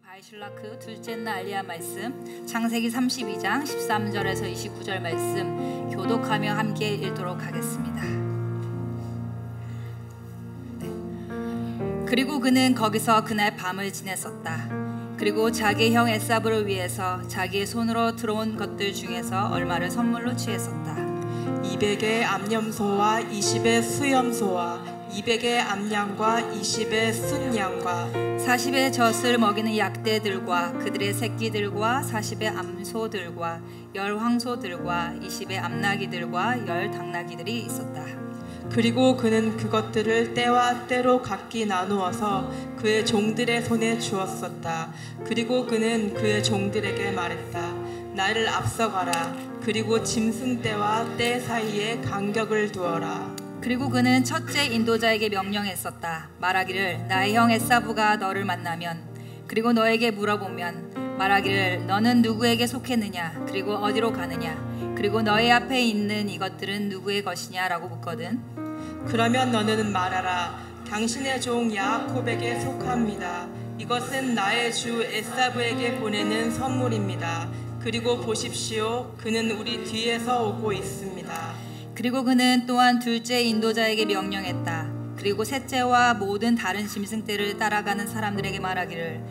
바이실라크 둘째 날 알리야 말씀 창세기 32장 13절에서 29절 말씀 교독하며 함께 읽도록 하겠습니다. 그리고 그는 거기서 그날 밤을 지냈었다. 그리고 자기 형 에사브를 위해서 자기의 손으로 들어온 것들 중에서 얼마를 선물로 취했었다. 200의 암염소와 20의 수염소와 200의 암양과 20의 순양과 40의 젖을 먹이는 약대들과 그들의 새끼들과 40의 암소들과 10 황소들과 20의 암나귀들과 10 당나귀들이 있었다. 그리고 그는 그것들을 때와 때로 각기 나누어서 그의 종들의 손에 주었었다. 그리고 그는 그의 종들에게 말했다. 나를 앞서가라. 그리고 짐승 때와 때 사이에 간격을 두어라. 그리고 그는 첫째 인도자에게 명령했었다. 말하기를 나의 형 에사브가 너를 만나면 그리고 너에게 물어보면 말하기를 너는 누구에게 속했느냐 그리고 어디로 가느냐 그리고 너의 앞에 있는 이것들은 누구의 것이냐 라고 묻거든. 그러면 너는 말하라. 당신의 종 야곱에게 속합니다. 이것은 나의 주 에사브에게 보내는 선물입니다. 그리고 보십시오. 그는 우리 뒤에서 오고 있습니다. 그리고 그는 또한 둘째 인도자에게 명령했다. 그리고 셋째와 모든 다른 짐승떼를 따라가는 사람들에게 말하기를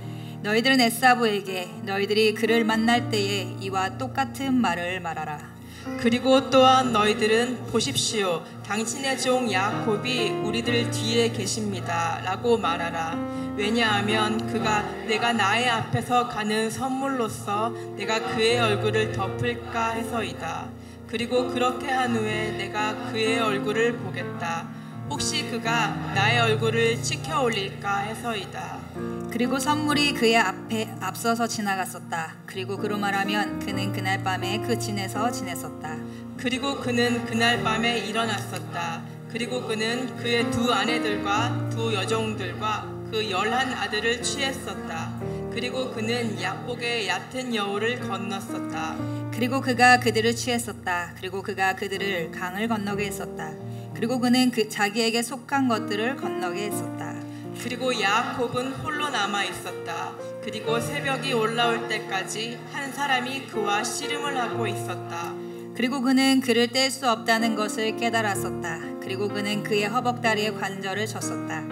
너희들은 에사브에게 너희들이 그를 만날 때에 이와 똑같은 말을 말하라. 그리고 또한 너희들은 보십시오. 당신의 종 야곱이 우리들 뒤에 계십니다. 라고 말하라. 왜냐하면 그가 내가 나의 앞에서 가는 선물로서 내가 그의 얼굴을 덮을까 해서이다. 그리고 그렇게 한 후에 내가 그의 얼굴을 보겠다. 혹시 그가 나의 얼굴을 치켜 올릴까 해서이다. 그리고 선물이 그의 앞에 앞서서 지나갔었다. 그리고 그로 말하면 그는 그날 밤에 그 진에서 지냈었다. 그리고 그는 그날 밤에 일어났었다. 그리고 그는 그의 두 아내들과 두 여종들과 그 11 아들을 취했었다. 그리고 그는 약복의 얕은 여우를 건넜었다. 그리고 그가 그들을 취했었다. 그리고 그가 그들을 강을 건너게 했었다. 그리고 그는 자기에게 속한 것들을 건너게 했었다. 그리고 야곱은 홀로 남아 있었다. 그리고 새벽이 올라올 때까지 한 사람이 그와 씨름을 하고 있었다. 그리고 그는 그를 뗄 수 없다는 것을 깨달았었다. 그리고 그는 그의 허벅다리에 관절을 쳤었다.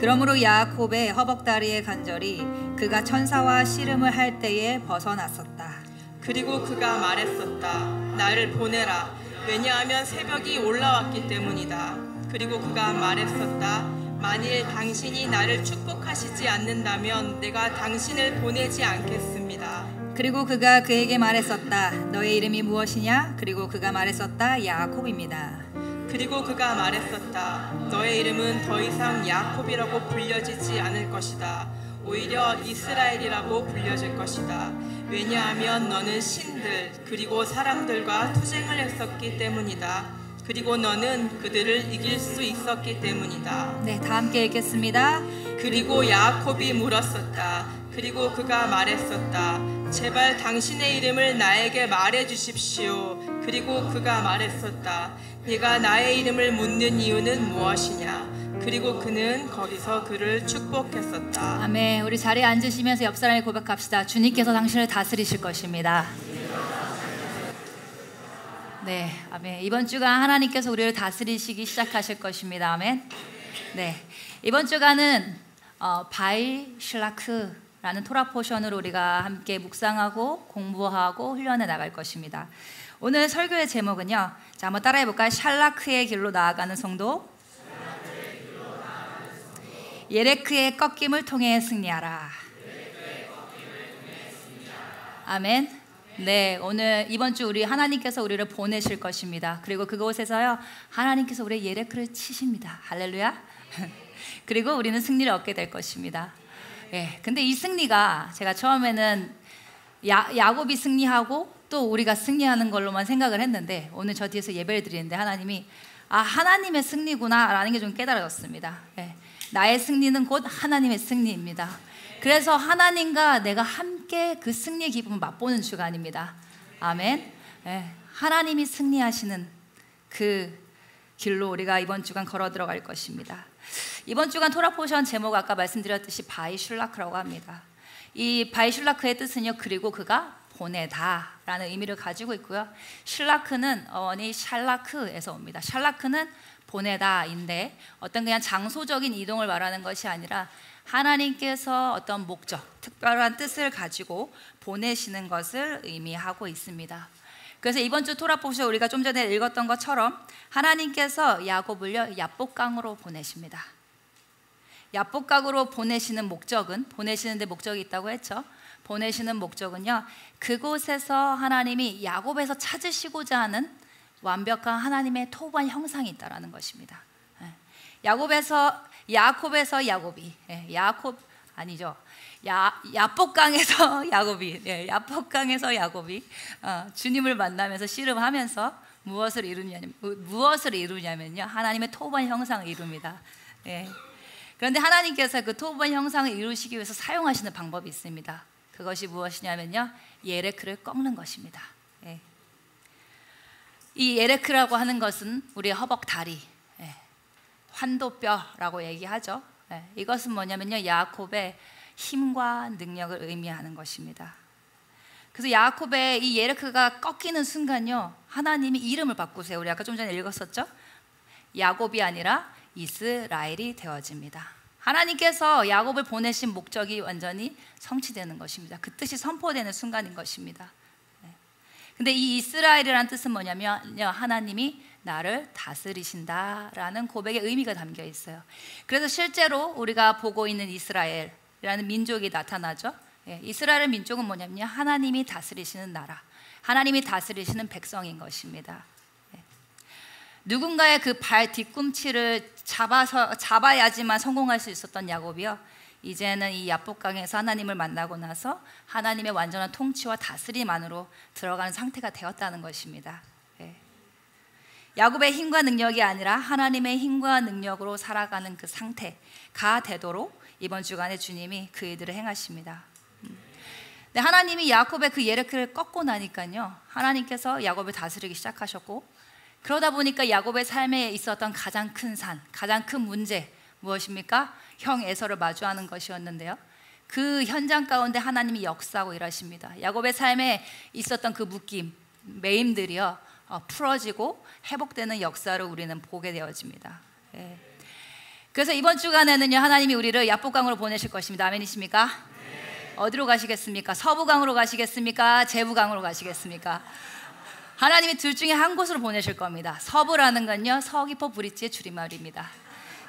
그러므로 야곱의 허벅다리의 관절이 그가 천사와 씨름을 할 때에 벗어났었다. 그리고 그가 말했었다. 나를 보내라. 왜냐하면 새벽이 올라왔기 때문이다. 그리고 그가 말했었다. 만일 당신이 나를 축복하시지 않는다면 내가 당신을 보내지 않겠습니다. 그리고 그가 그에게 말했었다. 너의 이름이 무엇이냐? 그리고 그가 말했었다. 야곱입니다. 그리고 그가 말했었다. 너의 이름은 더 이상 야곱이라고 불려지지 않을 것이다. 오히려 이스라엘이라고 불려질 것이다. 왜냐하면 너는 신들 그리고 사람들과 투쟁을 했었기 때문이다. 그리고 너는 그들을 이길 수 있었기 때문이다. 네, 다 함께 읽겠습니다. 그리고 야곱이 물었었다. 그리고 그가 말했었다. 제발 당신의 이름을 나에게 말해 주십시오. 그리고 그가 말했었다. 네가 나의 이름을 묻는 이유는 무엇이냐? 그리고 그는 거기서 그를 축복했었다. 아멘. 우리 자리에 앉으시면서 옆 사람에 고백합시다. 주님께서 당신을 다스리실 것입니다. 네, 아멘. 이번 주간 하나님께서 우리를 다스리시기 시작하실 것입니다. 아멘. 네, 이번 주간은 바이실라크라는 토라 포션으로 우리가 함께 묵상하고 공부하고 훈련해 나갈 것입니다. 오늘 설교의 제목은요. 자, 한번 따라해 볼까요? 샬라크의 길로 나아가는 성도. 예레크의 꺾임을 통해 승리하라. 아멘. 네, 오늘 이번 주 우리 하나님께서 우리를 보내실 것입니다. 그리고 그곳에서요 하나님께서 우리의 예레크를 치십니다. 할렐루야. 그리고 우리는 승리를 얻게 될 것입니다. 네, 근데 이 승리가 제가 처음에는 야곱이 승리하고 또 우리가 승리하는 걸로만 생각을 했는데 오늘 저 뒤에서 예배를 드리는데 하나님이 하나님의 승리구나 라는 게 좀 깨달아졌습니다. 네, 나의 승리는 곧 하나님의 승리입니다. 그래서 하나님과 내가 함께 그 승리의 기쁨을 맛보는 주간입니다. 아멘. 네, 하나님이 승리하시는 그 길로 우리가 이번 주간 걸어 들어갈 것입니다. 이번 주간 토라 포션 제목 아까 말씀드렸듯이 바이슐라크라고 합니다. 이 바이슐라크의 뜻은요, 그리고 그가 보내다라는 의미를 가지고 있고요. 실라크는 어원이 샬라크에서 옵니다. 샬라크는 보내다인데 어떤 그냥 장소적인 이동을 말하는 것이 아니라 하나님께서 어떤 목적, 특별한 뜻을 가지고 보내시는 것을 의미하고 있습니다. 그래서 이번 주 토라 보셔 우리가 좀 전에 읽었던 것처럼 하나님께서 야곱을요 야복강으로 보내십니다. 야복강으로 보내시는 목적은, 보내시는데 목적이 있다고 했죠. 보내시는 목적은요, 그곳에서 하나님이 야곱에서 찾으시고자 하는 완벽한 하나님의 토부한 형상이 있다라는 것입니다. 야곱에서 야곱이, 야곱 아니죠. 야복강에서 야곱이, 야복강에서 야곱이 주님을 만나면서 씨름하면서 무엇을 이루냐면요, 하나님의 토부한 형상을 이룹니다. 그런데 하나님께서 그 토부한 형상을 이루시기 위해서 사용하시는 방법이 있습니다. 그것이 무엇이냐면요, 예레크를 꺾는 것입니다. 이 예레크라고 하는 것은 우리의 허벅 다리, 환도뼈라고 얘기하죠. 이것은 뭐냐면요, 야곱의 힘과 능력을 의미하는 것입니다. 그래서 야곱의 이 예레크가 꺾이는 순간요, 하나님이 이름을 바꾸세요. 우리 아까 좀 전에 읽었었죠. 야곱이 아니라 이스라엘이 되어집니다. 하나님께서 야곱을 보내신 목적이 완전히 성취되는 것입니다. 그 뜻이 선포되는 순간인 것입니다. 근데 이 이스라엘이라는 뜻은 뭐냐면 하나님이 나를 다스리신다라는 고백의 의미가 담겨 있어요. 그래서 실제로 우리가 보고 있는 이스라엘이라는 민족이 나타나죠. 이스라엘 민족은 뭐냐면요, 하나님이 다스리시는 나라, 하나님이 다스리시는 백성인 것입니다. 누군가의 그 발 뒤꿈치를 잡아야지만 성공할 수 있었던 야곱이요, 이제는 이 야복강에서 하나님을 만나고 나서 하나님의 완전한 통치와 다스림 안으로 들어가는 상태가 되었다는 것입니다. 야곱의 힘과 능력이 아니라 하나님의 힘과 능력으로 살아가는 그 상태가 되도록 이번 주간에 주님이 그 일들을 행하십니다. 하나님이 야곱의 그 예레크를 꺾고 나니까요, 하나님께서 야곱을 다스리기 시작하셨고, 그러다 보니까 야곱의 삶에 있었던 가장 큰 산, 가장 큰 문제 무엇입니까? 형 에서를 마주하는 것이었는데요, 그 현장 가운데 하나님이 역사하고 일하십니다. 야곱의 삶에 있었던 그 묶임, 매임들이요 풀어지고 회복되는 역사를 우리는 보게 되어집니다. 그래서 이번 주간에는요, 하나님이 우리를 야복강으로 보내실 것입니다. 아멘이십니까? 어디로 가시겠습니까? 서부강으로 가시겠습니까? 제부강으로 가시겠습니까? 하나님이 둘 중에 한 곳으로 보내실 겁니다. 서부라는 건요, 서귀포 브릿지의 줄임말입니다.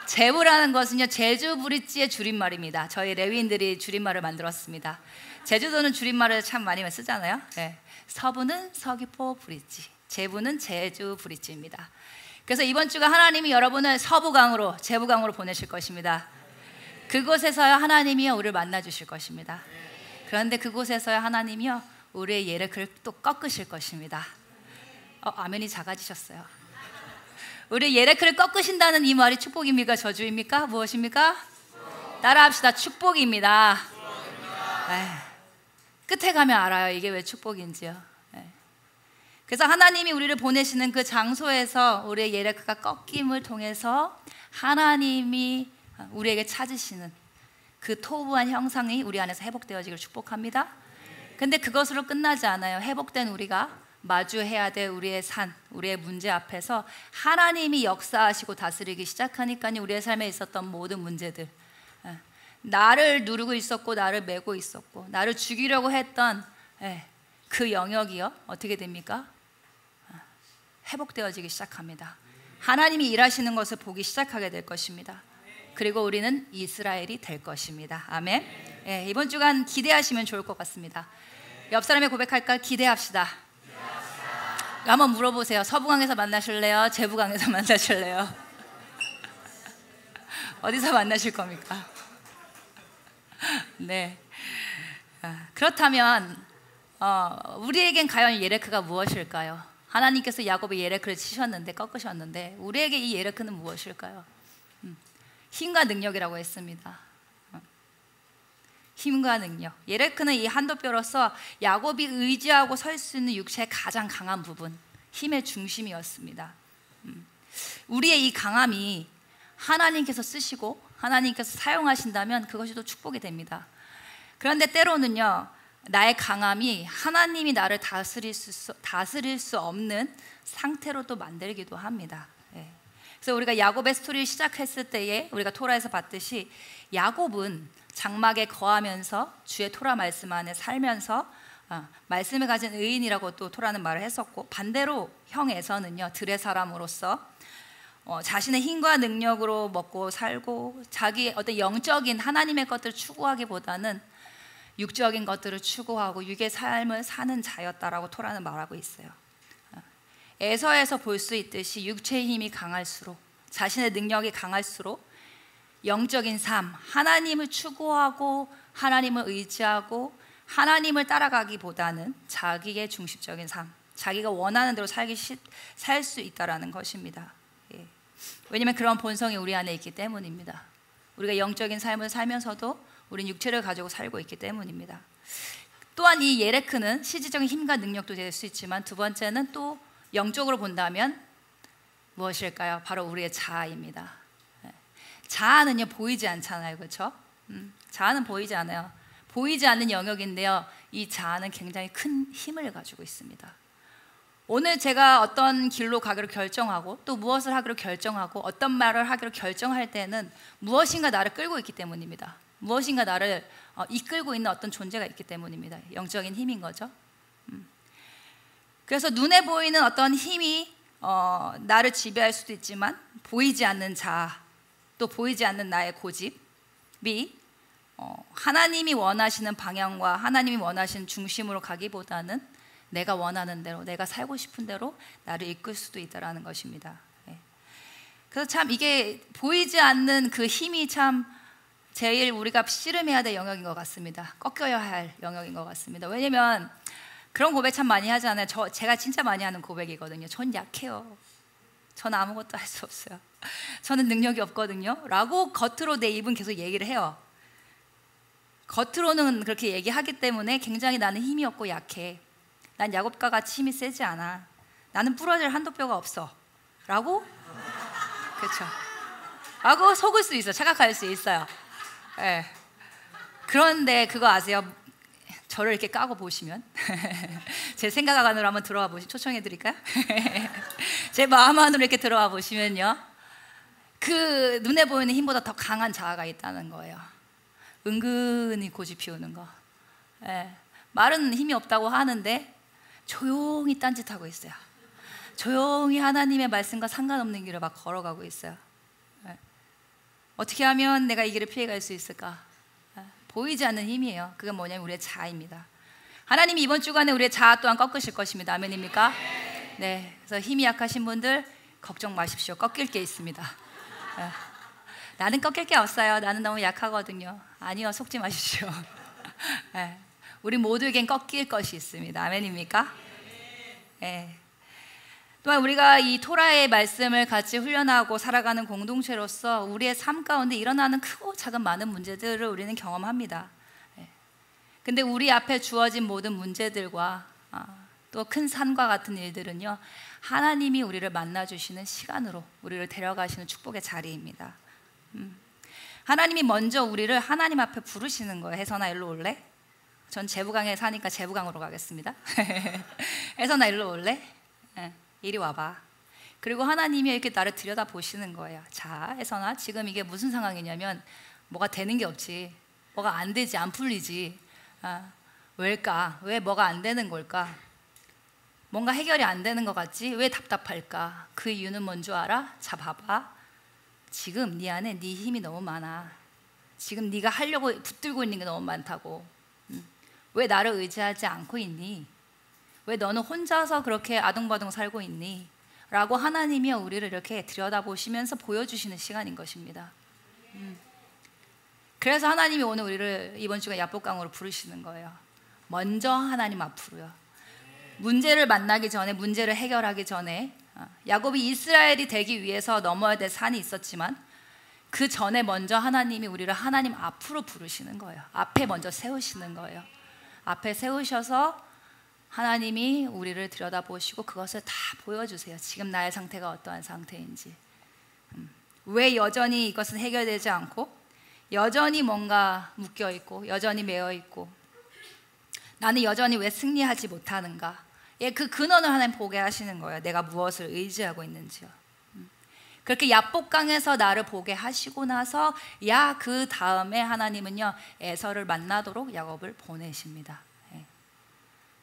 제부라는 것은요, 제주 브릿지의 줄임말입니다. 저희 레위인들이 줄임말을 만들었습니다. 제주도는 줄임말을 참 많이 쓰잖아요. 서부는 서귀포 브릿지, 제부는 제주 브릿지입니다. 그래서 이번 주가 하나님이 여러분을 서부강으로, 제부강으로 보내실 것입니다. 그곳에서요, 하나님이요 우리를 만나 주실 것입니다. 그런데 그곳에서요, 하나님이요 우리의 예레크를 또 꺾으실 것입니다. 아멘이 작아지셨어요. 우리 예레크를 꺾으신다는 이 말이 축복입니까? 저주입니까? 무엇입니까? 따라합시다. 축복입니다. 끝에 가면 알아요, 이게 왜 축복인지요. 그래서 하나님이 우리를 보내시는 그 장소에서 우리의 예레크가 꺾임을 통해서 하나님이 우리에게 찾으시는 그 토부한 형상이 우리 안에서 회복되어지기를 축복합니다. 근데 그것으로 끝나지 않아요. 회복된 우리가 마주해야 될 우리의 산, 우리의 문제 앞에서 하나님이 역사하시고 다스리기 시작하니까요, 우리의 삶에 있었던 모든 문제들, 나를 누르고 있었고 나를 메고 있었고 나를 죽이려고 했던 그 영역이요 어떻게 됩니까? 회복되어지기 시작합니다. 하나님이 일하시는 것을 보기 시작하게 될 것입니다. 그리고 우리는 이스라엘이 될 것입니다. 아멘. 이번 주간 기대하시면 좋을 것 같습니다. 옆 사람의 고백할까? 기대합시다. 한번 물어보세요. 서부강에서 만나실래요? 제부강에서 만나실래요? 어디서 만나실 겁니까? 네. 그렇다면 우리에겐 과연 예레크가 무엇일까요? 하나님께서 야곱의 예레크를 치셨는데, 꺾으셨는데, 우리에게 이 예레크는 무엇일까요? 힘과 능력이라고 했습니다. 힘과 능력. 예레크는 이 한도뼈로서 야곱이 의지하고 설 수 있는 육체의 가장 강한 부분, 힘의 중심이었습니다. 우리의 이 강함이 하나님께서 쓰시고 하나님께서 사용하신다면 그것이 또 축복이 됩니다. 그런데 때로는요, 나의 강함이 하나님이 나를 다스릴 수 없는 상태로 또 만들기도 합니다. 예. 그래서 우리가 야곱의 스토리를 시작했을 때에 우리가 토라에서 봤듯이 야곱은 장막에 거하면서 주의 토라 말씀 안에 살면서 말씀을 가진 의인이라고 또 토라는 말을 했었고, 반대로 형 에서는요, 들의 사람으로서 자신의 힘과 능력으로 먹고 살고 자기 어떤 영적인 하나님의 것들을 추구하기보다는 육적인 것들을 추구하고 육의 삶을 사는 자였다라고 토라는 말하고 있어요. 에서에서 볼 수 있듯이 육체의 힘이 강할수록, 자신의 능력이 강할수록 영적인 삶, 하나님을 추구하고 하나님을 의지하고 하나님을 따라가기보다는 자기의 중심적인 삶, 자기가 원하는 대로 살 수 있다라는 것입니다. 예. 왜냐하면 그런 본성이 우리 안에 있기 때문입니다. 우리가 영적인 삶을 살면서도 우리는 육체를 가지고 살고 있기 때문입니다. 또한 이 예레크는 실질적인 힘과 능력도 될 수 있지만, 두 번째는 또 영적으로 본다면 무엇일까요? 바로 우리의 자아입니다. 자아는요, 보이지 않잖아요, 그렇죠? 자아는 보이지 않아요. 보이지 않는 영역인데요, 이 자아는 굉장히 큰 힘을 가지고 있습니다. 오늘 제가 어떤 길로 가기로 결정하고 또 무엇을 하기로 결정하고 어떤 말을 하기로 결정할 때는 무엇인가 나를 끌고 있기 때문입니다. 무엇인가 나를 이끌고 있는 어떤 존재가 있기 때문입니다. 영적인 힘인 거죠. 그래서 눈에 보이는 어떤 힘이 나를 지배할 수도 있지만, 보이지 않는 자아, 또 보이지 않는 나의 고집이 하나님이 원하시는 방향과 하나님이 원하시는 중심으로 가기보다는 내가 원하는 대로, 내가 살고 싶은 대로 나를 이끌 수도 있다는 것입니다. 그래서 참 이게 보이지 않는 그 힘이 참 제일 우리가 씨름해야 될 영역인 것 같습니다. 꺾여야 할 영역인 것 같습니다. 왜냐면 그런 고백 참 많이 하잖아요. 제가 진짜 많이 하는 고백이거든요. 전 약해요. 전 아무것도 할 수 없어요. 저는 능력이 없거든요 라고 겉으로 내 입은 계속 얘기를 해요. 겉으로는 그렇게 얘기하기 때문에 굉장히 나는 힘이 없고 약해, 난 야곱과 같이 힘이 세지 않아, 나는 부러질 한도 뼈가 없어 라고, 그렇죠, 라고 속을 수 있어요. 착각할 수 있어요. 네. 그런데 그거 아세요? 저를 이렇게 까고 보시면 제 생각 안으로 한번 들어와 보시, 초청해 드릴까요? 제 마음 안으로 이렇게 들어와 보시면요, 그 눈에 보이는 힘보다 더 강한 자아가 있다는 거예요. 은근히 고집 피우는 거. 예. 말은 힘이 없다고 하는데 조용히 딴짓하고 있어요. 조용히 하나님의 말씀과 상관없는 길을 막 걸어가고 있어요. 예. 어떻게 하면 내가 이 길을 피해갈 수 있을까? 예. 보이지 않는 힘이에요. 그게 뭐냐면 우리의 자아입니다. 하나님이 이번 주간에 우리의 자아 또한 꺾으실 것입니다. 아멘입니까? 네. 그래서 힘이 약하신 분들 걱정 마십시오. 꺾일 게 있습니다. 예. 나는 꺾일 게 없어요. 나는 너무 약하거든요. 아니요, 속지 마십시오. 네. 우리 모두에겐 꺾일 것이 있습니다. 아멘입니까? 네. 또한 우리가 이 토라의 말씀을 같이 훈련하고 살아가는 공동체로서 우리의 삶 가운데 일어나는 크고 작은 많은 문제들을 우리는 경험합니다. 네. 근데 우리 앞에 주어진 모든 문제들과 또 큰 산과 같은 일들은요, 하나님이 우리를 만나주시는 시간으로 우리를 데려가시는 축복의 자리입니다. 하나님이 먼저 우리를 하나님 앞에 부르시는 거예요. 혜선아 일로 올래? 전 제부강에 사니까 제부강으로 가겠습니다. 혜선아 일로 올래? 이리 와봐. 그리고 하나님이 이렇게 나를 들여다보시는 거예요. 자, 혜선아, 지금 이게 무슨 상황이냐면 뭐가 되는 게 없지, 뭐가 안 되지, 안 풀리지. 왜일까? 왜 뭐가 안 되는 걸까? 뭔가 해결이 안 되는 것 같지? 왜 답답할까? 그 이유는 뭔 줄 알아? 자, 봐봐. 지금 네 안에 네 힘이 너무 많아. 지금 네가 하려고 붙들고 있는 게 너무 많다고. 왜 나를 의지하지 않고 있니? 왜 너는 혼자서 그렇게 아둥바둥 살고 있니? 라고 하나님이 우리를 이렇게 들여다보시면서 보여주시는 시간인 것입니다. 그래서 하나님이 오늘 우리를 이번 주가 야복강으로 부르시는 거예요. 먼저 하나님 앞으로요. 문제를 만나기 전에, 문제를 해결하기 전에, 야곱이 이스라엘이 되기 위해서 넘어야 될 산이 있었지만 그 전에 먼저 하나님이 우리를 하나님 앞으로 부르시는 거예요. 앞에 먼저 세우시는 거예요. 앞에 세우셔서 하나님이 우리를 들여다보시고 그것을 다 보여주세요. 지금 나의 상태가 어떠한 상태인지, 왜 여전히 이것은 해결되지 않고 여전히 뭔가 묶여 있고 여전히 매여 있고 나는 여전히 왜 승리하지 못하는가? 예, 그 근원을 하나님 보게 하시는 거예요. 내가 무엇을 의지하고 있는지요. 그렇게 야복강에서 나를 보게 하시고 나서 그 다음에 하나님은요 에서를 만나도록 야곱을 보내십니다. 예.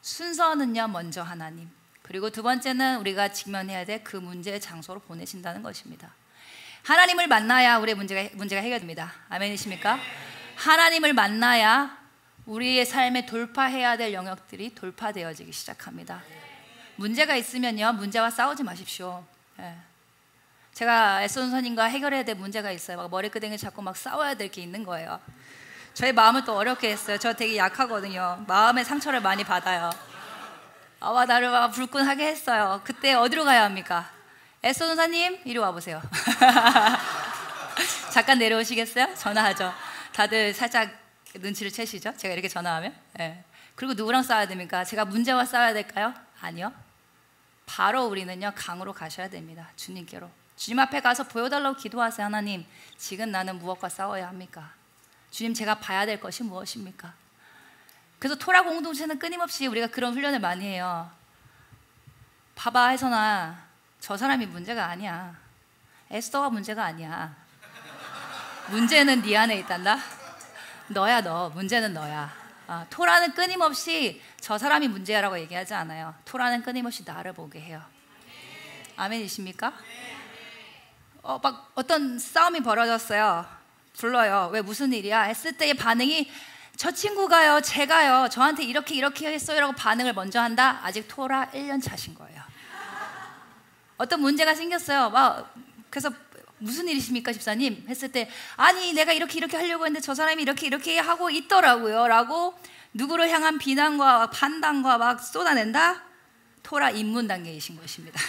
순서는요 먼저 하나님, 그리고 두 번째는 우리가 직면해야 될 그 문제의 장소로 보내신다는 것입니다. 하나님을 만나야 우리의 문제가 해결됩니다. 아멘이십니까? 하나님을 만나야 우리의 삶에 돌파해야 될 영역들이 돌파되어지기 시작합니다. 문제가 있으면요 문제와 싸우지 마십시오. 예. 제가 에스온선님과 해결해야 될 문제가 있어요. 막 머리끄댕이 잡고 막 싸워야 될 게 있는 거예요. 저의 마음을 또 어렵게 했어요. 저 되게 약하거든요. 마음의 상처를 많이 받아요. 나를 막 불끈하게 했어요. 그때 어디로 가야 합니까? 에스온선님 이리 와보세요. 잠깐 내려오시겠어요? 전화하죠. 다들 살짝 눈치를 채시죠? 제가 이렇게 전화하면. 네. 그리고 누구랑 싸워야 됩니까? 제가 문제와 싸워야 될까요? 아니요. 바로 우리는요 강으로 가셔야 됩니다. 주님께로. 주님 앞에 가서 보여달라고 기도하세요. 하나님, 지금 나는 무엇과 싸워야 합니까? 주님, 제가 봐야 될 것이 무엇입니까? 그래서 토라 공동체는 끊임없이 우리가 그런 훈련을 많이 해요. 봐봐 해서나 저 사람이 문제가 아니야. 에스더가 문제가 아니야. 문제는 네 안에 있단다. 너야 너. 문제는 너야. 토라는 끊임없이 저 사람이 문제라고 얘기하지 않아요. 토라는 끊임없이 나를 보게 해요. 아멘이십니까? 막 어떤 싸움이 벌어졌어요. 불러요. 왜 무슨 일이야? 했을 때의 반응이 저 친구가요, 제가요, 저한테 이렇게 했어요 라고 반응을 먼저 한다? 아직 토라 1년 차신 거예요. 어떤 문제가 생겼어요. 그래서 무슨 일이십니까 집사님? 했을 때 아니 내가 이렇게 하려고 했는데 저 사람이 이렇게 하고 있더라고요 라고 누구를 향한 비난과 판단과 막 쏟아낸다? 토라 입문 단계이신 것입니다.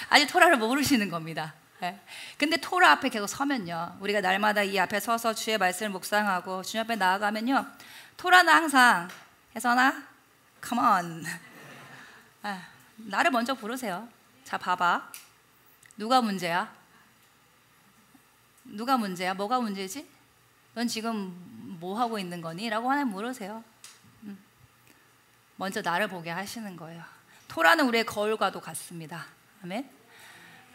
아직 토라를 모르시는 겁니다. 네. 근데 토라 앞에 계속 서면요, 우리가 날마다 이 앞에 서서 주의 말씀을 묵상하고 주님 앞에 나아가면요, 토라는 항상 혜선아 come on, 나를 먼저 부르세요. 자 봐봐, 누가 문제야? 누가 문제야? 뭐가 문제지? 넌 지금 뭐 하고 있는 거니? 라고 하나님 물으세요. 먼저 나를 보게 하시는 거예요. 토라는 우리의 거울과도 같습니다. 아멘.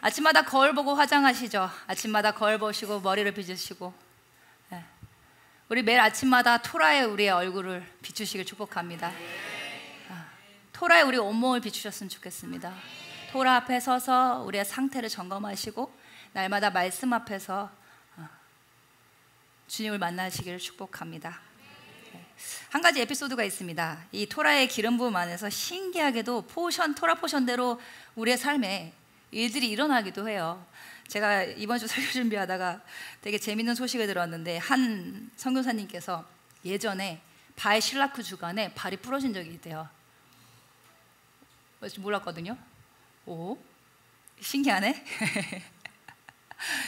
아침마다 거울 보고 화장하시죠. 아침마다 거울 보시고 머리를 빗으시고, 우리 매일 아침마다 토라에 우리의 얼굴을 비추시길 축복합니다. 토라에 우리 온몸을 비추셨으면 좋겠습니다. 토라 앞에 서서 우리의 상태를 점검하시고 날마다 말씀 앞에서 주님을 만나시기를 축복합니다. 한 가지 에피소드가 있습니다. 이 토라의 기름 부음 안에서 신기하게도 토라 포션대로 우리의 삶에 일들이 일어나기도 해요. 제가 이번 주 설교 준비하다가 되게 재밌는 소식을 들었는데, 한 선교사님께서 예전에 바의 실라크 주간에 발이 부러진 적이 있대요. 몰랐거든요. 오, 신기하네.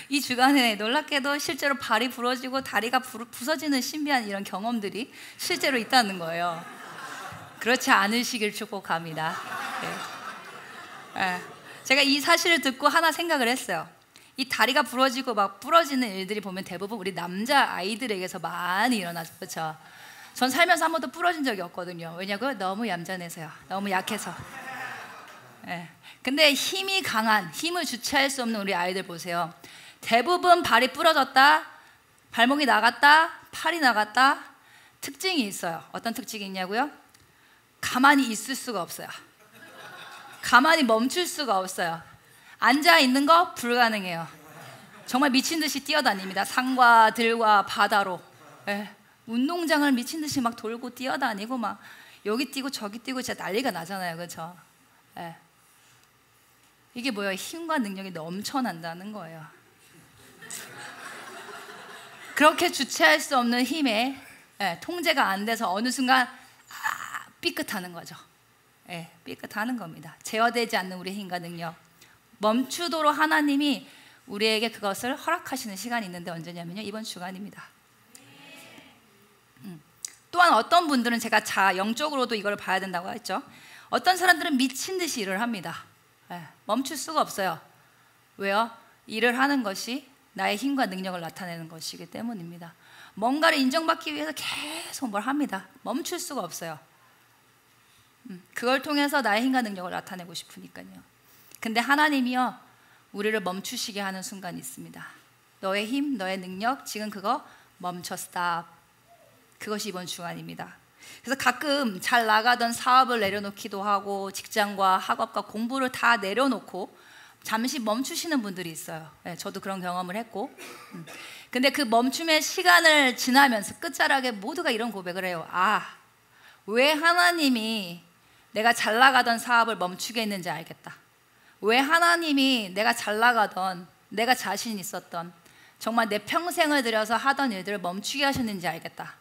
이 주간에 놀랍게도 실제로 발이 부러지고 다리가 부서지는 신비한 이런 경험들이 실제로 있다는 거예요. 그렇지 않으시길 축복합니다. 제가 이 사실을 듣고 하나 생각을 했어요. 이 다리가 부러지고 막 부러지는 일들이 보면 대부분 우리 남자 아이들에게서 많이 일어나죠. 그렇죠? 전 살면서 한 번도 부러진 적이 없거든요. 왜냐고요? 너무 얌전해서요. 너무 약해서. 근데 힘이 강한, 힘을 주체할 수 없는 우리 아이들 보세요. 대부분 발이 부러졌다, 발목이 나갔다, 팔이 나갔다. 특징이 있어요. 어떤 특징이 있냐고요? 가만히 있을 수가 없어요. 가만히 멈출 수가 없어요. 앉아 있는 거 불가능해요. 정말 미친 듯이 뛰어다닙니다. 산과 들과 바다로. 운동장을 미친 듯이 막 돌고 뛰어다니고 막 여기 뛰고 저기 뛰고 진짜 난리가 나잖아요. 그렇죠? 이게 뭐예요? 힘과 능력이 넘쳐난다는 거예요. 그렇게 주체할 수 없는 힘에 통제가 안 돼서 어느 순간 삐끗하는 거죠. 삐끗하는 겁니다. 제어되지 않는 우리의 힘과 능력, 멈추도록 하나님이 우리에게 그것을 허락하시는 시간이 있는데 언제냐면요, 이번 주간입니다. 또한 어떤 분들은 제가 영적으로도 이걸 봐야 된다고 했죠. 어떤 사람들은 미친 듯이 일을 합니다. 멈출 수가 없어요. 왜요? 일을 하는 것이 나의 힘과 능력을 나타내는 것이기 때문입니다. 뭔가를 인정받기 위해서 계속 뭘 합니다. 멈출 수가 없어요. 그걸 통해서 나의 힘과 능력을 나타내고 싶으니까요. 근데 하나님이요, 우리를 멈추시게 하는 순간이 있습니다. 너의 힘, 너의 능력, 지금 그거 멈춰, 스탑. 그것이 이번 주간입니다. 그래서 가끔 잘 나가던 사업을 내려놓기도 하고 직장과 학업과 공부를 다 내려놓고 잠시 멈추시는 분들이 있어요. 네, 저도 그런 경험을 했고. 근데 그 멈춤의 시간을 지나면서 끝자락에 모두가 이런 고백을 해요. 아, 왜 하나님이 내가 잘 나가던 사업을 멈추게 했는지 알겠다. 왜 하나님이 내가 잘 나가던, 내가 자신 있었던, 정말 내 평생을 들여서 하던 일들을 멈추게 하셨는지 알겠다.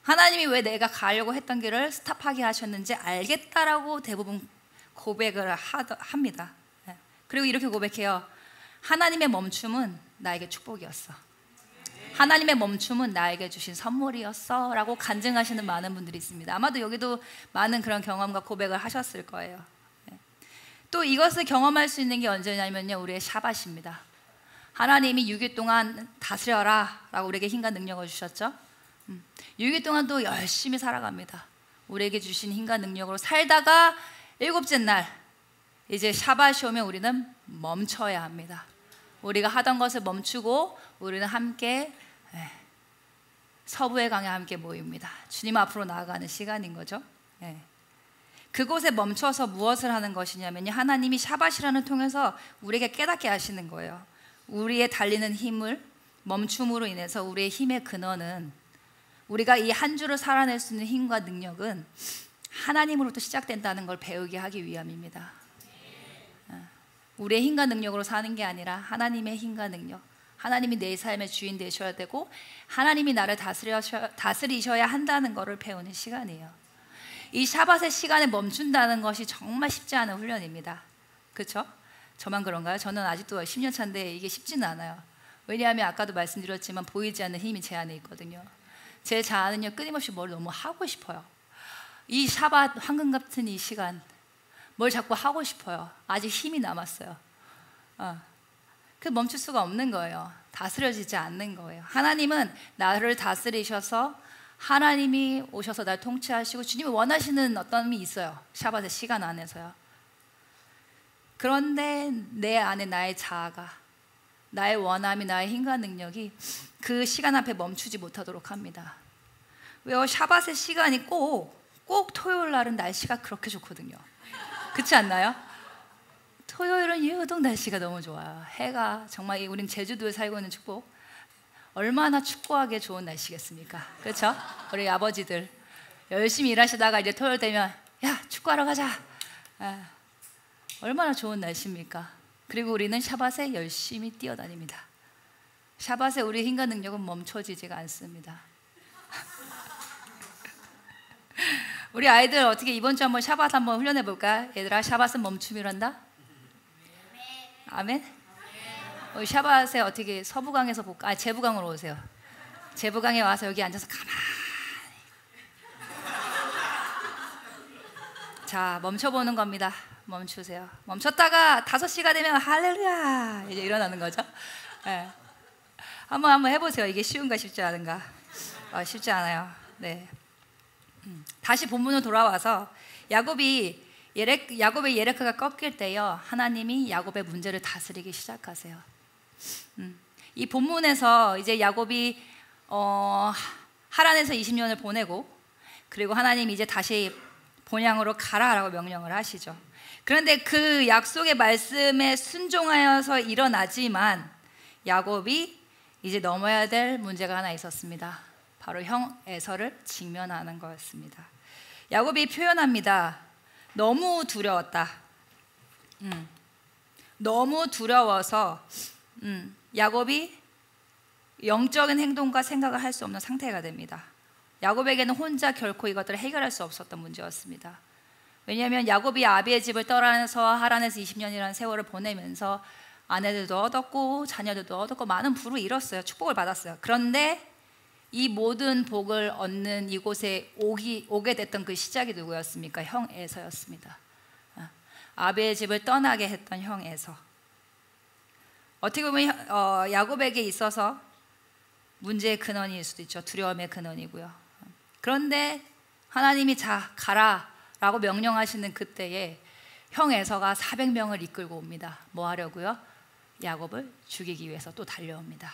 하나님이 왜 내가 가려고 했던 길을 스탑하게 하셨는지 알겠다라고 대부분 고백을 합니다. 그리고 이렇게 고백해요. 하나님의 멈춤은 나에게 축복이었어. 하나님의 멈춤은 나에게 주신 선물이었어 라고 간증하시는 많은 분들이 있습니다. 아마도 여기도 많은 그런 경험과 고백을 하셨을 거예요. 또 이것을 경험할 수 있는 게 언제냐면요, 우리의 샤밧입니다. 하나님이 6일 동안 다스려라 라고 우리에게 힘과 능력을 주셨죠. 6일 동안 또 열심히 살아갑니다. 우리에게 주신 힘과 능력으로 살다가 일곱째 날 이제 샤밧이 오면 우리는 멈춰야 합니다. 우리가 하던 것을 멈추고 우리는 함께 서부의 강에 함께 모입니다. 주님 앞으로 나아가는 시간인 거죠. 그곳에 멈춰서 무엇을 하는 것이냐면요, 하나님이 샤밧이라는 통해서 우리에게 깨닫게 하시는 거예요. 우리의 달리는 힘을 멈춤으로 인해서 우리의 힘의 근원은, 우리가 이 한 주를 살아낼 수 있는 힘과 능력은 하나님으로부터 시작된다는 걸 배우게 하기 위함입니다. 우리의 힘과 능력으로 사는 게 아니라 하나님의 힘과 능력, 하나님이 내 삶의 주인 되셔야 되고 하나님이 나를 다스리셔야 한다는 것을 배우는 시간이에요. 이 샤밧의 시간에 멈춘다는 것이 정말 쉽지 않은 훈련입니다. 그렇죠? 저만 그런가요? 저는 아직도 10년 차인데 이게 쉽지는 않아요. 왜냐하면 아까도 말씀드렸지만 보이지 않는 힘이 제 안에 있거든요. 제 자아는요, 끊임없이 뭘 너무 하고 싶어요. 이 샤밧 황금 같은 이 시간, 뭘 자꾸 하고 싶어요. 아직 힘이 남았어요. 그 멈출 수가 없는 거예요. 다스려지지 않는 거예요. 하나님은 나를 다스리셔서, 하나님이 오셔서 날 통치하시고 주님이 원하시는 어떤 힘이 있어요. 샤밧의 시간 안에서요. 그런데 내 안에 나의 자아가, 나의 원함이, 나의 힘과 능력이 그 시간 앞에 멈추지 못하도록 합니다. 왜요? 샤밧의 시간이 꼭 토요일 날은 날씨가 그렇게 좋거든요. 그렇지 않나요? 토요일은 유독 날씨가 너무 좋아요. 해가 정말, 우린 제주도에 살고 있는 축복, 얼마나 축구하기에 좋은 날씨겠습니까? 그렇죠? 우리 아버지들 열심히 일하시다가 이제 토요일 되면 야, 축구하러 가자. 얼마나 좋은 날씨입니까? 그리고 우리는 샤밧에 열심히 뛰어다닙니다. 샤밧에 우리의 힘과 능력은 멈춰지지가 않습니다. 우리 아이들 어떻게 이번 주 한번 샤밧 한번 훈련해 볼까? 얘들아, 샤밧은 멈춤이란다. 아멘. 우리 샤밧에 어떻게 서부강에서 볼까? 제부강으로 오세요. 제부강에 와서 여기 앉아서 가만히. 자, 멈춰보는 겁니다. 멈추세요. 멈췄다가 5시가 되면 할렐루야 이제 일어나는 거죠. 네. 한번 해보세요. 이게 쉬운가 쉽지 않은가? 쉽지 않아요. 네. 다시 본문으로 돌아와서 야곱의 예레카가 꺾일 때요, 하나님이 야곱의 문제를 다스리기 시작하세요. 이 본문에서 이제 야곱이 하란에서 20년을 보내고, 그리고 하나님이 이제 다시 본향으로 가라라고 명령을 하시죠. 그런데 그 약속의 말씀에 순종하여서 일어나지만 야곱이 이제 넘어야 될 문제가 하나 있었습니다. 바로 형 에서를 직면하는 거였습니다. 야곱이 표현합니다. 너무 두려웠다. 너무 두려워서 야곱이 영적인 행동과 생각을 할 수 없는 상태가 됩니다. 야곱에게는 혼자 결코 이것들을 해결할 수 없었던 문제였습니다. 왜냐하면 야곱이 아비의 집을 떠나서 하란에서 20년이라는 세월을 보내면서 아내들도 얻었고 자녀들도 얻었고 많은 부를 이뤘어요. 축복을 받았어요. 그런데 이 모든 복을 얻는 이곳에 오게 됐던 그 시작이 누구였습니까? 형 에서였습니다. 아비의 집을 떠나게 했던 형 에서. 어떻게 보면 야곱에게 있어서 문제의 근원일 수도 있죠. 두려움의 근원이고요. 그런데 하나님이 자 가라 라고 명령하시는 그때에 형 에서가 400명을 이끌고 옵니다. 뭐 하려고요? 야곱을 죽이기 위해서 또 달려옵니다.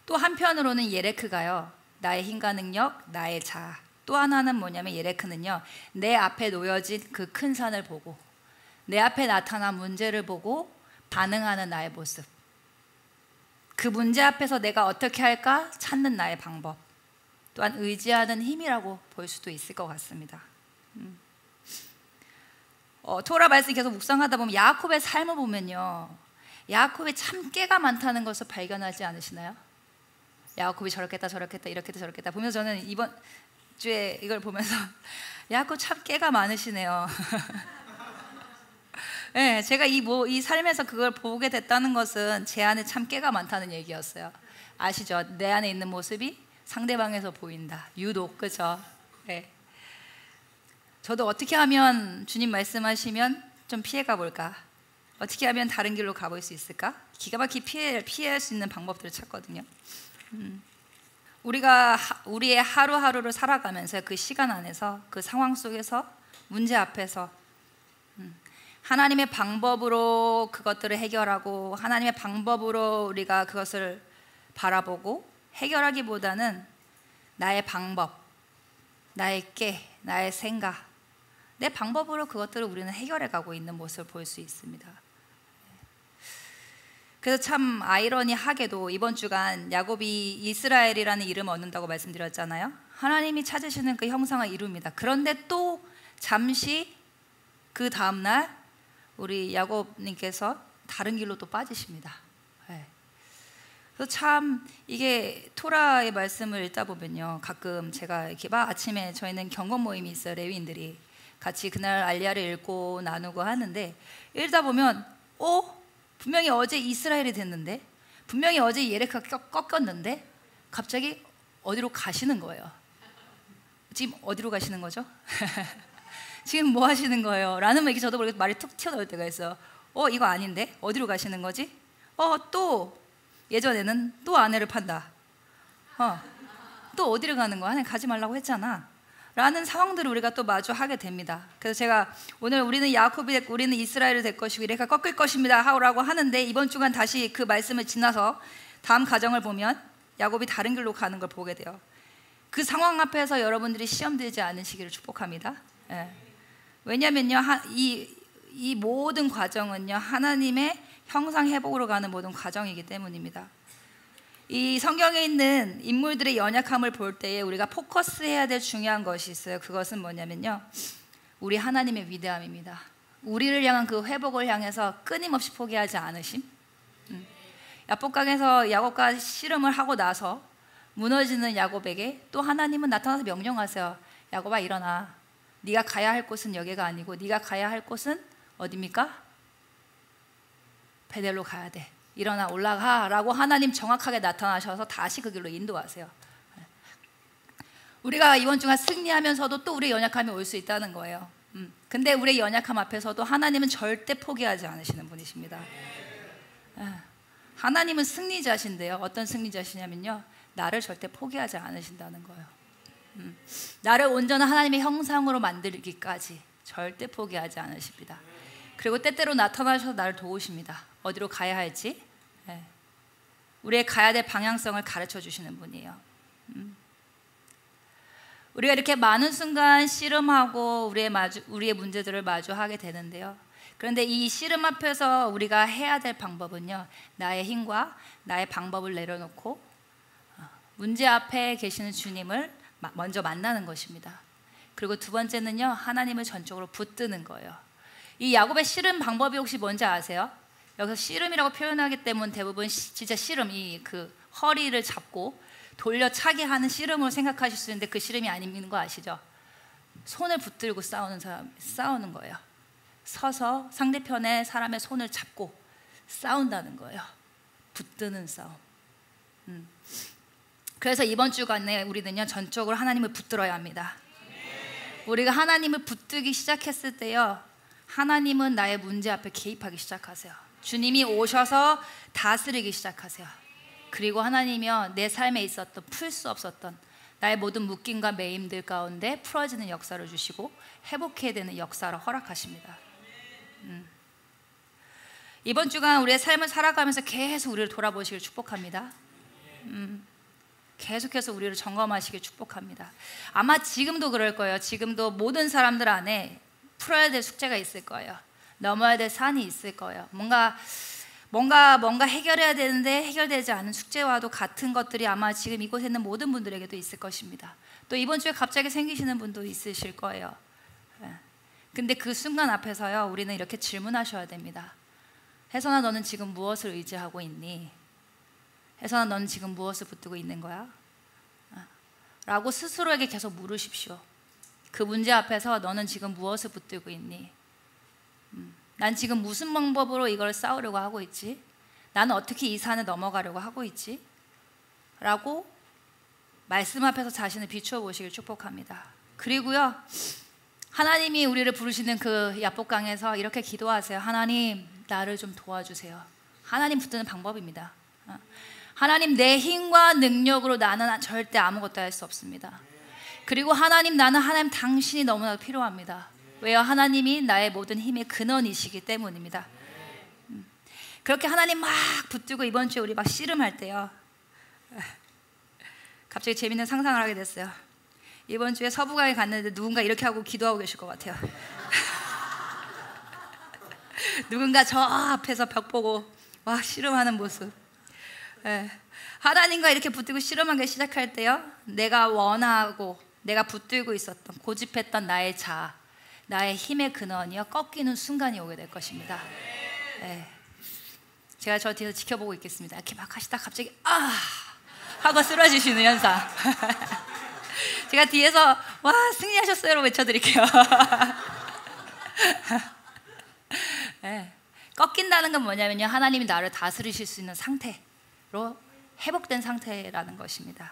또 한편으로는 예레크가요, 나의 힘과 능력, 나의 자. 또 하나는 뭐냐면 예레크는요, 내 앞에 놓여진 그 큰 산을 보고 내 앞에 나타난 문제를 보고 반응하는 나의 모습, 그 문제 앞에서 내가 어떻게 할까 찾는 나의 방법, 또한 의지하는 힘이라고 볼 수도 있을 것 같습니다. 토라 말씀 계속 묵상하다 보면 야곱의 삶을 보면요, 야곱이 참 깨가 많다는 것을 발견하지 않으시나요? 야곱이 저렇겠다 저렇겠다 이렇겠다 저렇겠다 보면서 저는 이번 주에 이걸 보면서 야곱 참 깨가 많으시네요. 네, 제가 이 삶에서 그걸 보게 됐다는 것은 제 안에 참 깨가 많다는 얘기였어요. 아시죠? 내 안에 있는 모습이 상대방에서 보인다. 유독, 그죠? 네. 저도 어떻게 하면 주님 말씀하시면 좀 피해가 볼까? 어떻게 하면 다른 길로 가볼 수 있을까? 기가 막히게 피할 수 있는 방법들을 찾거든요. 우리가 우리의 하루하루를 살아가면서 그 시간 안에서 그 상황 속에서 문제 앞에서 하나님의 방법으로 그것들을 해결하고 하나님의 방법으로 우리가 그것을 바라보고 해결하기보다는 나의 방법, 나의 깨, 나의 생각, 내 방법으로 그것들을 우리는 해결해 가고 있는 모습을 볼 수 있습니다. 그래서 참 아이러니하게도 이번 주간 야곱이 이스라엘이라는 이름을 얻는다고 말씀드렸잖아요. 하나님이 찾으시는 그 형상을 이룹니다. 그런데 또 잠시 그 다음날 우리 야곱님께서 다른 길로 또 빠지십니다. 네. 그래서 참 이게 토라의 말씀을 읽다 보면요, 가끔 제가 이렇게 막 아침에 저희는 경건 모임이 있어요. 레위인들이 같이 그날 알리야를 읽고 나누고 하는데, 읽다 보면 분명히 어제 이스라엘이 됐는데, 분명히 어제 예레크가 꺾였는데 갑자기 어디로 가시는 거예요. 지금 어디로 가시는 거죠? 지금 뭐 하시는 거예요? 라는 얘기 저도 모르게 말이 툭 튀어나올 때가 있어요. 이거 아닌데? 어디로 가시는 거지? 또 예전에는 또 아내를 판다. 또 어디를 가는 거야? 하나님 가지 말라고 했잖아. 라는 상황들을 우리가 또 마주하게 됩니다. 그래서 제가 오늘 우리는 야곱이 됐고 우리는 이스라엘이 될 것이고 이래가 꺾일 것입니다 하라고 하는데, 이번 주간 다시 그 말씀을 지나서 다음 가정을 보면 야곱이 다른 길로 가는 걸 보게 돼요. 그 상황 앞에서 여러분들이 시험 들지 않으시기를 축복합니다. 예. 왜냐면요, 이 모든 과정은요, 하나님의 형상 회복으로 가는 모든 과정이기 때문입니다. 이 성경에 있는 인물들의 연약함을 볼 때에 우리가 포커스해야 될 중요한 것이 있어요. 그것은 뭐냐면요, 우리 하나님의 위대함입니다. 우리를 향한 그 회복을 향해서 끊임없이 포기하지 않으심. 야복강에서 야곱과 씨름을 하고 나서 무너지는 야곱에게 또 하나님은 나타나서 명령하세요. 야곱아, 일어나. 네가 가야 할 곳은 여기가 아니고 네가 가야 할 곳은 어디입니까? 베델로 가야 돼. 일어나 올라가 라고 하나님 정확하게 나타나셔서 다시 그 길로 인도하세요. 우리가 이번 주간 승리하면서도 또 우리의 연약함이 올 수 있다는 거예요. 근데 우리의 연약함 앞에서도 하나님은 절대 포기하지 않으시는 분이십니다. 하나님은 승리자신데요, 어떤 승리자시냐면요, 나를 절대 포기하지 않으신다는 거예요. 나를 온전한 하나님의 형상으로 만들기까지 절대 포기하지 않으십니다. 그리고 때때로 나타나셔서 나를 도우십니다. 어디로 가야 할지, 우리의 가야 될 방향성을 가르쳐 주시는 분이에요. 우리가 이렇게 많은 순간 씨름하고 우리의 문제들을 마주하게 되는데요, 그런데 이 씨름 앞에서 우리가 해야 될 방법은요, 나의 힘과 나의 방법을 내려놓고 문제 앞에 계시는 주님을 먼저 만나는 것입니다. 그리고 두 번째는요, 하나님을 전적으로 붙드는 거예요. 이 야곱의 씨름 방법이 혹시 뭔지 아세요? 여기서 씨름이라고 표현하기 때문에 대부분 진짜 씨름, 그 허리를 잡고 돌려차게 하는 씨름으로 생각하실 수 있는데, 그 씨름이 아닌 거 아시죠? 손을 붙들고 싸우는 거예요. 서서 상대편의 사람의 손을 잡고 싸운다는 거예요. 붙드는 싸움. 그래서 이번 주간에 우리는요, 전적으로 하나님을 붙들어야 합니다. 우리가 하나님을 붙들기 시작했을 때요, 하나님은 나의 문제 앞에 개입하기 시작하세요. 주님이 오셔서 다스리기 시작하세요. 그리고 하나님이여 내 삶에 있었던 풀 수 없었던 나의 모든 묶임과 매임들 가운데 풀어지는 역사를 주시고 회복해야 되는 역사를 허락하십니다. 이번 주간 우리의 삶을 살아가면서 계속 우리를 돌아보시길 축복합니다. 계속해서 우리를 점검하시길 축복합니다. 아마 지금도 그럴 거예요. 지금도 모든 사람들 안에 풀어야 될 숙제가 있을 거예요. 넘어야 될 산이 있을 거예요. 뭔가 해결해야 되는데 해결되지 않은 숙제와도 같은 것들이 아마 지금 이곳에 있는 모든 분들에게도 있을 것입니다. 또 이번 주에 갑자기 생기시는 분도 있으실 거예요. 근데 그 순간 앞에서요, 우리는 이렇게 질문하셔야 됩니다. 혜선아, 너는 지금 무엇을 의지하고 있니? 혜선아, 너는 지금 무엇을 붙들고 있는 거야? 라고 스스로에게 계속 물으십시오. 그 문제 앞에서 너는 지금 무엇을 붙들고 있니? 난 지금 무슨 방법으로 이걸 싸우려고 하고 있지? 나는 어떻게 이 산을 넘어가려고 하고 있지? 라고 말씀 앞에서 자신을 비추어 보시길 축복합니다. 그리고요, 하나님이 우리를 부르시는 그 야복강에서 이렇게 기도하세요. 하나님, 나를 좀 도와주세요. 하나님 붙드는 방법입니다. 하나님, 내 힘과 능력으로 나는 절대 아무것도 할 수 없습니다. 그리고 하나님, 나는 하나님 당신이 너무나 필요합니다. 왜요? 하나님이 나의 모든 힘의 근원이시기 때문입니다. 그렇게 하나님 막 붙들고 이번 주에 우리 막 씨름할 때요, 갑자기 재밌는 상상을 하게 됐어요. 이번 주에 서부강에 갔는데 누군가 이렇게 하고 기도하고 계실 것 같아요. 누군가 저 앞에서 벽 보고 와 씨름하는 모습. 하나님과 이렇게 붙들고 씨름하기 시작할 때요, 내가 원하고 내가 붙들고 있었던 고집했던 나의 자아, 나의 힘의 근원이요 꺾이는 순간이 오게 될 것입니다. 제가 저 뒤에서 지켜보고 있겠습니다. 이렇게 막 하시다 갑자기 아 하고 쓰러지시는 현상. 제가 뒤에서 와 승리하셨어요로 외쳐드릴게요. 꺾인다는 건 뭐냐면요, 하나님이 나를 다스리실 수 있는 상태로 회복된 상태라는 것입니다.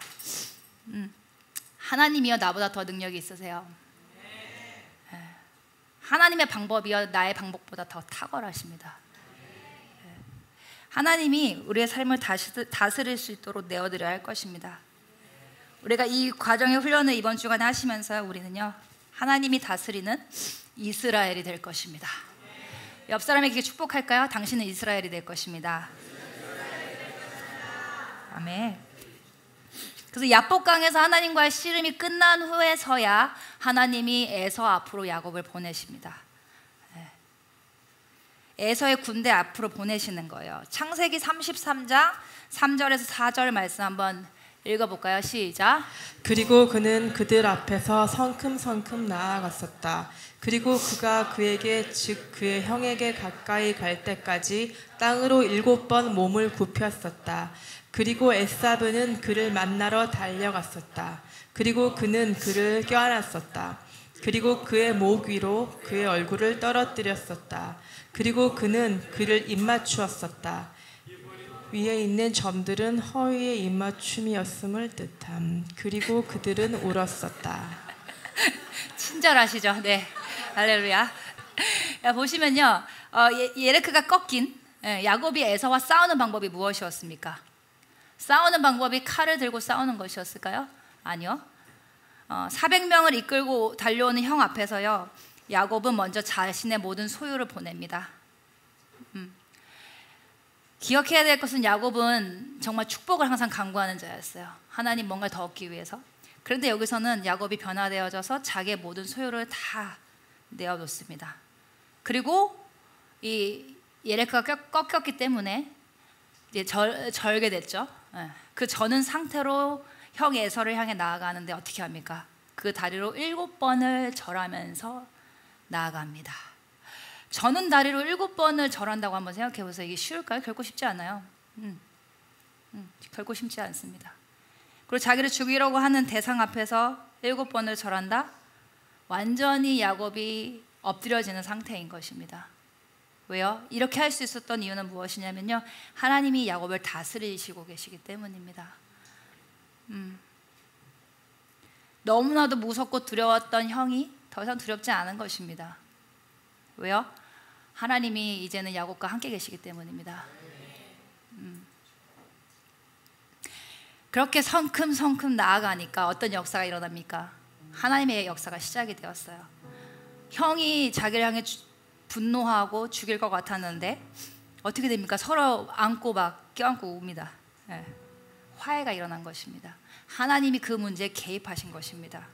하나님이요 나보다 더 능력이 있으세요. 하나님의 방법이요 나의 방법보다 더 탁월하십니다. 하나님이 우리의 삶을 다스릴 수 있도록 내어드려야 할 것입니다. 우리가 이 과정의 훈련을 이번 주간에 하시면서 우리는요, 하나님이 다스리는 이스라엘이 될 것입니다. 옆 사람에게 축복할까요? 당신은 이스라엘이 될 것입니다. 아멘. 그래서 야복강에서 하나님과의 씨름이 끝난 후에서야 하나님이 에서 앞으로 야곱을 보내십니다. 에서의 군대 앞으로 보내시는 거예요. 창세기 33장 3절에서 4절 말씀 한번 읽어볼까요? 시작. 그리고 그는 그들 앞에서 성큼성큼 나아갔었다. 그리고 그가 그에게 즉 그의 형에게 가까이 갈 때까지 땅으로 7번 몸을 굽혔었다. 그리고 에사브는 그를 만나러 달려갔었다. 그리고 그는 그를 껴안았었다. 그리고 그의 목 위로 그의 얼굴을 떨어뜨렸었다. 그리고 그는 그를 입맞추었었다. 위에 있는 점들은 허위의 입맞춤이었음을 뜻함. 그리고 그들은 울었었다. 친절하시죠? 네, 할렐루야. 보시면요, 예레크가 꺾인 야곱이 에서와 싸우는 방법이 무엇이었습니까? 싸우는 방법이 칼을 들고 싸우는 것이었을까요? 아니요. 400명을 이끌고 달려오는 형 앞에서요, 야곱은 먼저 자신의 모든 소유를 보냅니다. 기억해야 될 것은 야곱은 정말 축복을 항상 간구하는 자였어요. 하나님 뭔가 더 얻기 위해서. 그런데 여기서는 야곱이 변화되어져서 자기의 모든 소유를 다 내어놓습니다. 그리고 이 예레크가 꺾였기 때문에 이제 절게 됐죠. 그 저는 상태로 형 에서를 향해 나아가는데 어떻게 합니까? 그 다리로 7번을 절하면서 나아갑니다. 저는 다리로 7번을 절한다고 한번 생각해 보세요. 이게 쉬울까요? 결코 쉽지 않아요. 결코 쉽지 않습니다. 그리고 자기를 죽이려고 하는 대상 앞에서 7번을 절한다? 완전히 야곱이 엎드려지는 상태인 것입니다. 왜요? 이렇게 할 수 있었던 이유는 무엇이냐면요, 하나님이 야곱을 다스리시고 계시기 때문입니다. 너무나도 무섭고 두려웠던 형이 더 이상 두렵지 않은 것입니다. 왜요? 하나님이 이제는 야곱과 함께 계시기 때문입니다. 그렇게 성큼성큼 나아가니까 어떤 역사가 일어납니까? 하나님의 역사가 시작이 되었어요. 형이 자기를 향해 분노하고 죽일 것 같았는데 어떻게 됩니까? 서로 안고 막 껴안고 웁니다. 네. 화해가 일어난 것입니다. 하나님이 그 문제에 개입하신 것입니다.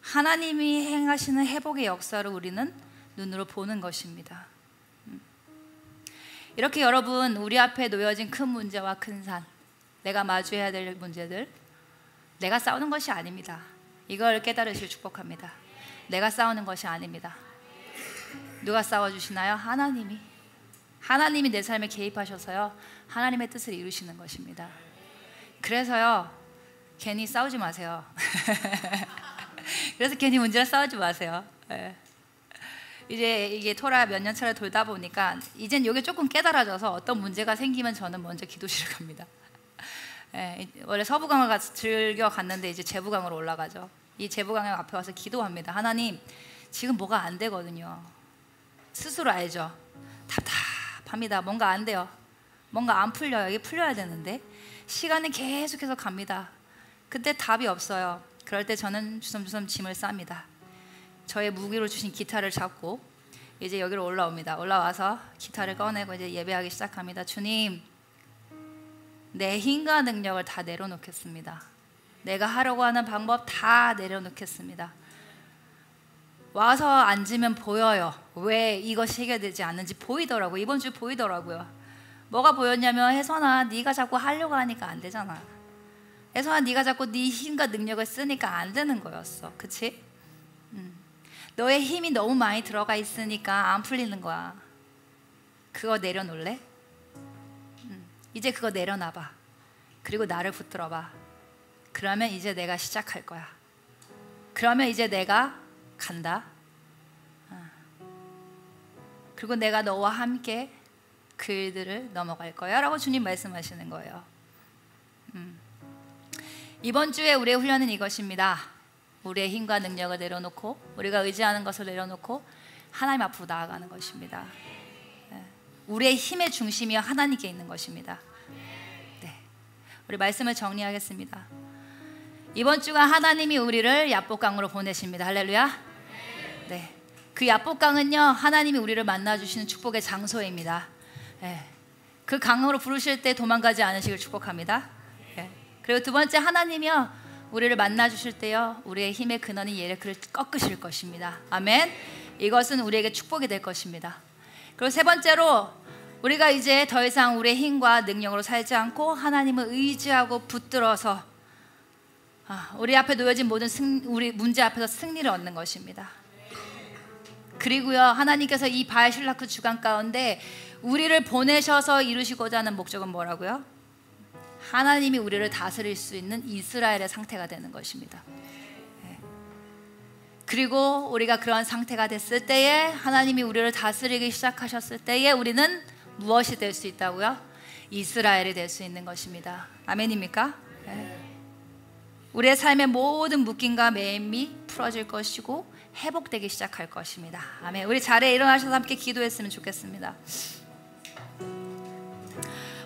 하나님이 행하시는 회복의 역사를 우리는 눈으로 보는 것입니다. 이렇게 여러분, 우리 앞에 놓여진 큰 문제와 큰 산, 내가 마주해야 될 문제들, 내가 싸우는 것이 아닙니다. 이걸 깨달으시길 축복합니다. 내가 싸우는 것이 아닙니다. 누가 싸워주시나요? 하나님이 내 삶에 개입하셔서요, 하나님의 뜻을 이루시는 것입니다. 그래서요, 괜히 싸우지 마세요. 그래서 괜히 문제를 싸우지 마세요. 네. 이제 이게 토라 몇 년 차를 돌다 보니까 이젠 이게 조금 깨달아져서 어떤 문제가 생기면 저는 먼저 기도실을 갑니다. 네, 원래 서부강을 즐겨 갔는데 이제 제부강으로 올라가죠. 이 제부강 앞에 와서 기도합니다. 하나님, 지금 뭐가 안 되거든요. 스스로 알죠. 답답합니다. 뭔가 안 돼요. 뭔가 안 풀려요. 이게 풀려야 되는데 시간은 계속해서 갑니다. 그때 답이 없어요. 그럴 때 저는 주섬주섬 짐을 쌉니다. 저의 무기로 주신 기타를 잡고 이제 여기로 올라옵니다. 올라와서 기타를 꺼내고 이제 예배하기 시작합니다. 주님, 내 힘과 능력을 다 내려놓겠습니다. 내가 하려고 하는 방법 다 내려놓겠습니다. 와서 앉으면 보여요. 왜 이것이 해결되지 않는지 보이더라고요. 이번 주 보이더라고요. 뭐가 보였냐면, 혜선아, 네가 자꾸 하려고 하니까 안 되잖아. 혜선아, 네가 자꾸 네 힘과 능력을 쓰니까 안 되는 거였어. 그치? 너의 힘이 너무 많이 들어가 있으니까 안 풀리는 거야. 그거 내려놓을래? 이제 그거 내려놔봐. 그리고 나를 붙들어봐. 그러면 이제 내가 시작할 거야. 그러면 이제 내가 간다. 그리고 내가 너와 함께 그 일들을 넘어갈 거야 라고 주님 말씀하시는 거예요. 이번 주에 우리의 훈련은 이것입니다. 우리의 힘과 능력을 내려놓고, 우리가 의지하는 것을 내려놓고 하나님 앞으로 나아가는 것입니다. 우리의 힘의 중심이 하나님께 있는 것입니다. 네. 우리 말씀을 정리하겠습니다. 이번 주가 하나님이 우리를 야복강으로 보내십니다. 할렐루야. 네. 그 야복강은요, 하나님이 우리를 만나주시는 축복의 장소입니다. 네. 그 강으로 부르실 때 도망가지 않으시길 축복합니다. 네. 그리고 두 번째, 하나님이요, 우리를 만나주실 때요, 우리의 힘의 근원인 예레크를 꺾으실 것입니다. 아멘. 이것은 우리에게 축복이 될 것입니다. 그리고 세 번째로, 우리가 이제 더 이상 우리의 힘과 능력으로 살지 않고 하나님을 의지하고 붙들어서 우리 앞에 놓여진 모든 우리 문제 앞에서 승리를 얻는 것입니다. 그리고요, 하나님께서 이 바알실라크 주간 가운데 우리를 보내셔서 이루시고자 하는 목적은 뭐라고요? 하나님이 우리를 다스릴 수 있는 이스라엘의 상태가 되는 것입니다. 그리고 우리가 그런 상태가 됐을 때에, 하나님이 우리를 다스리기 시작하셨을 때에 우리는 무엇이 될 수 있다고요? 이스라엘이 될 수 있는 것입니다. 아멘입니까? 우리의 삶의 모든 묶임과 매임이 풀어질 것이고 회복되기 시작할 것입니다. 아멘. 우리 자리에 일어나셔서 함께 기도했으면 좋겠습니다.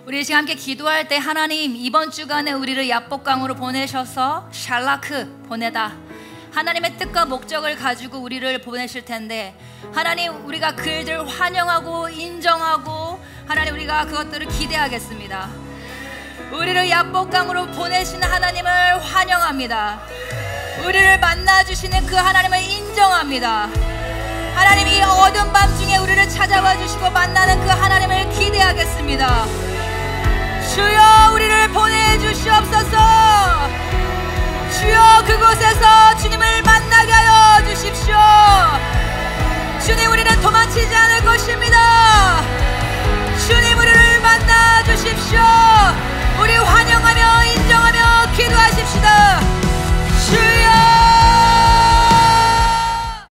우리 지금 함께 기도할 때, 하나님, 이번 주간에 우리를 야복강으로 보내셔서 샬라크 보내다, 하나님의 뜻과 목적을 가지고 우리를 보내실 텐데, 하나님, 우리가 그 일들을 환영하고 인정하고, 하나님, 우리가 그것들을 기대하겠습니다. 우리를 야복강으로 보내시는 하나님을 환영합니다. 우리를 만나주시는 그 하나님을 인정합니다. 하나님이 어두운 밤중에 우리를 찾아와 주시고